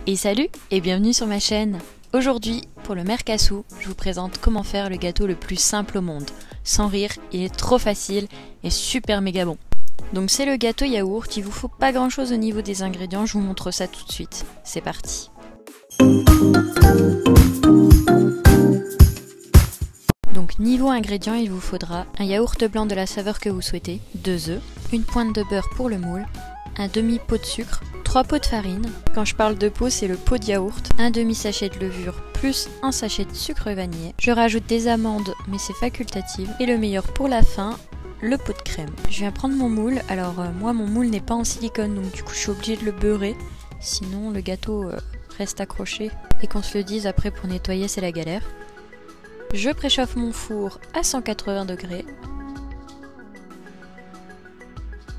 Et salut et bienvenue sur ma chaîne. Aujourd'hui, pour le Mercassou, je vous présente comment faire le gâteau le plus simple au monde. Sans rire, il est trop facile et super méga bon. Donc c'est le gâteau yaourt, il vous faut pas grand chose au niveau des ingrédients, je vous montre ça tout de suite. C'est parti. Donc niveau ingrédients, il vous faudra un yaourt blanc de la saveur que vous souhaitez, 2 œufs, une pointe de beurre pour le moule, un demi-pot de sucre, 3 pots de farine. Quand je parle de pot, c'est le pot de yaourt, un demi-sachet de levure plus un sachet de sucre vanillé. Je rajoute des amandes, mais c'est facultatif. Et le meilleur pour la fin, le pot de crème. Je viens prendre mon moule. Alors moi, mon moule n'est pas en silicone, donc du coup, je suis obligée de le beurrer. Sinon, le gâteau reste accroché. Et qu'on se le dise, après, pour nettoyer, c'est la galère. Je préchauffe mon four à 180 degrés.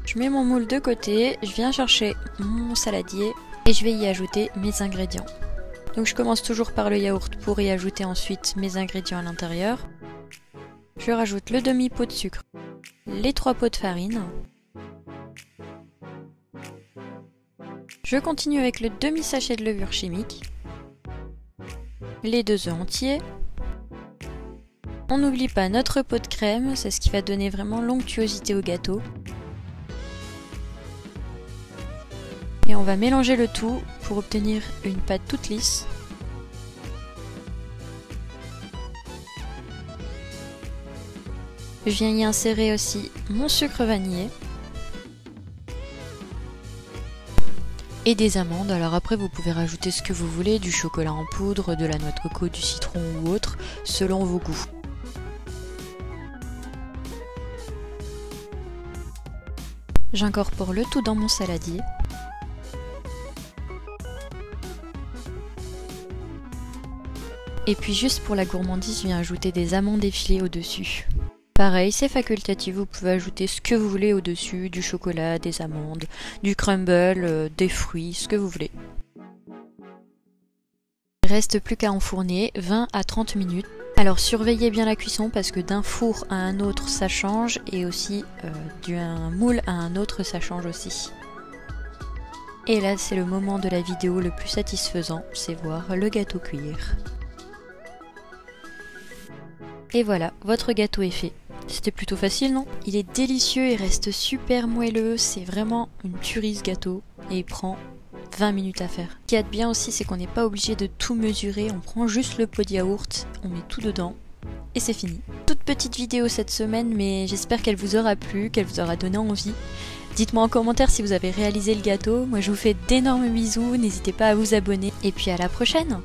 Je mets mon moule de côté, je viens chercher mon saladier et je vais y ajouter mes ingrédients. Donc je commence toujours par le yaourt pour y ajouter ensuite mes ingrédients à l'intérieur. Je rajoute le demi-pot de sucre, les 3 pots de farine. Je continue avec le demi-sachet de levure chimique, les 2 œufs entiers. On n'oublie pas notre pot de crème, c'est ce qui va donner vraiment l'onctuosité au gâteau. Et on va mélanger le tout pour obtenir une pâte toute lisse. Je viens y insérer aussi mon sucre vanillé. Et des amandes, alors après vous pouvez rajouter ce que vous voulez, du chocolat en poudre, de la noix de coco, du citron ou autre, selon vos goûts. J'incorpore le tout dans mon saladier. Et puis juste pour la gourmandise, je viens ajouter des amandes effilées au-dessus. Pareil, c'est facultatif, vous pouvez ajouter ce que vous voulez au-dessus, du chocolat, des amandes, du crumble, des fruits, ce que vous voulez. Il reste plus qu'à enfourner 20 à 30 minutes. Alors surveillez bien la cuisson parce que d'un four à un autre ça change et aussi d'un moule à un autre ça change aussi. Et là c'est le moment de la vidéo le plus satisfaisant, c'est voir le gâteau cuire. Et voilà, votre gâteau est fait. C'était plutôt facile, non? Il est délicieux et reste super moelleux, c'est vraiment une tuerie ce gâteau et il prend 20 minutes à faire. Ce qu'il y a de bien aussi, c'est qu'on n'est pas obligé de tout mesurer, on prend juste le pot de yaourt, on met tout dedans et c'est fini. Toute petite vidéo cette semaine, mais j'espère qu'elle vous aura plu, qu'elle vous aura donné envie. Dites-moi en commentaire si vous avez réalisé le gâteau, moi je vous fais d'énormes bisous, n'hésitez pas à vous abonner et puis à la prochaine!